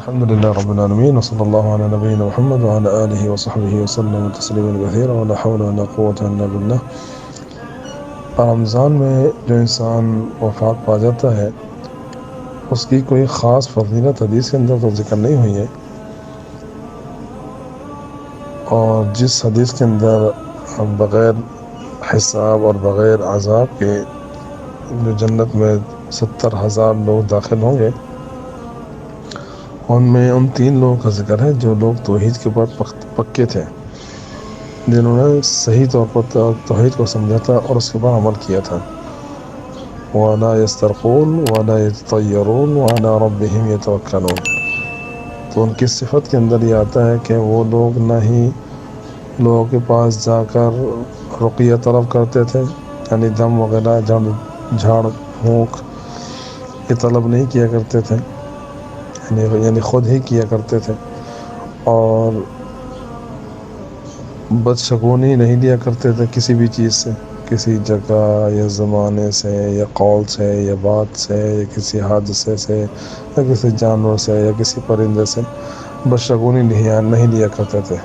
الحمد لله رب العالمين وصلى الله على نبينا محمد وعلى آله وصحبه وسلم تسليما كثيرا ولا حول ولا قوة إلا بالله۔ رمضان میں جو انسان وفات پا جاتا ہے اس کی کوئی خاص فضیلت حدیث کے اندر تو ذکر نہیں ہوئی ہے، اور جس حدیث کے اندر بغیر حساب اور بغیر عذاب کے جو جنت میں 70,000 لوگ داخل ہوں گے، ان میں ان 3 لوگوں کا ذکر ہے جو لوگ توحید کے اوپر پکے تھے، جنہوں نے صحیح طور پر توحید کو سمجھا تھا اور اس کے بعد عمل کیا تھا۔ وَلَا يَسْتَرْقُونَ وَلَا يَتَطَيَّرُونَ وَعَلَىٰ رَبِّهِمْ يَتَوَكَّلُونَ۔ تو ان کی صفت کے اندر یہ آتا ہے کہ وہ لوگ نہ ہی لوگوں کے پاس جا کر رقیہ طلب کرتے تھے، یعنی دم وغیرہ جھاڑ پھونک یہ طلب نہیں کیا کرتے تھے، یعنی خود ہی کیا کرتے تھے، اور بدشگونی نہیں لیا کرتے تھے کسی بھی چیز سے، کسی جگہ یا زمانے سے یا قول سے یا بات سے یا کسی حادثے سے یا کسی جانور سے یا کسی پرندے سے بدشگونی نہیں لیا کرتے تھے۔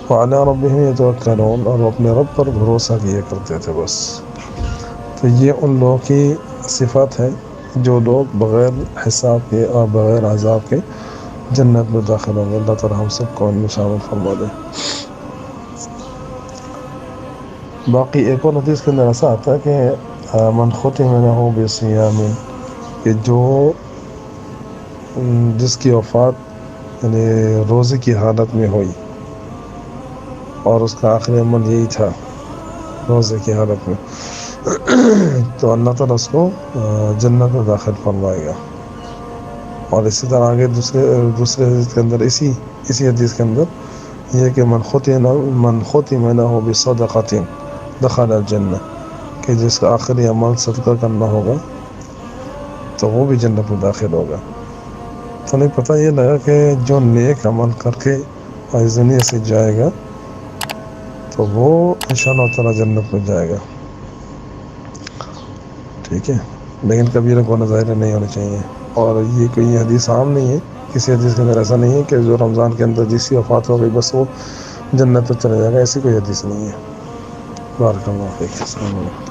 وَعَلَىٰ رَبِّهِمْ يَتَوَكَّلُونَ، اور وہ اپنے رب پر بھروسہ کیا کرتے تھے بس۔ تو یہ ان لوگوں کی صفت ہے جو لوگ بغیر حساب کے اور بغیر عذاب کے جنت میں داخل ہوں گے۔ اللہ تعالی ہم سب کو ان میں شامل فرما دے۔ باقی ایک اور حدیث کے اندر ایسا آتا ہے کہ من ختم له بصیام، کہ جس کی وفات یعنی روزے کی حالت میں ہوئی اور اس کا آخری عمل یہی تھا روزے کی حالت میں، تو اللہ تعالیٰ اس کو جنت میں داخل فرمائے گا۔ اور اسی طرح آگے دوسرے حدیث کے اندر اسی حدیث کے اندر یہ کہ من ختم له بصدقۃ دخل الجنہ، کہ جس کا آخری عمل صدقہ کرنا ہوگا تو وہ بھی جنت میں داخل ہوگا۔ تو نہیں پتہ یہ لگا کہ جو نیک عمل کر کے اس دنیا سے جائے گا تو وہ انشاءاللہ تعالی جنت میں جائے گا، ٹھیک ہے، لیکن کبیرہ گناہ ظاہر نہیں ہونے چاہیے۔ اور یہ کوئی حدیث عام نہیں ہے، کسی حدیث کے اندر ایسا نہیں ہے کہ جو رمضان کے اندر جس کی وفات ہو گئی بس وہ جنت میں چلے جائے گا، ایسی کوئی حدیث نہیں ہے۔ بارک اللہ فیک۔ السلام علیکم۔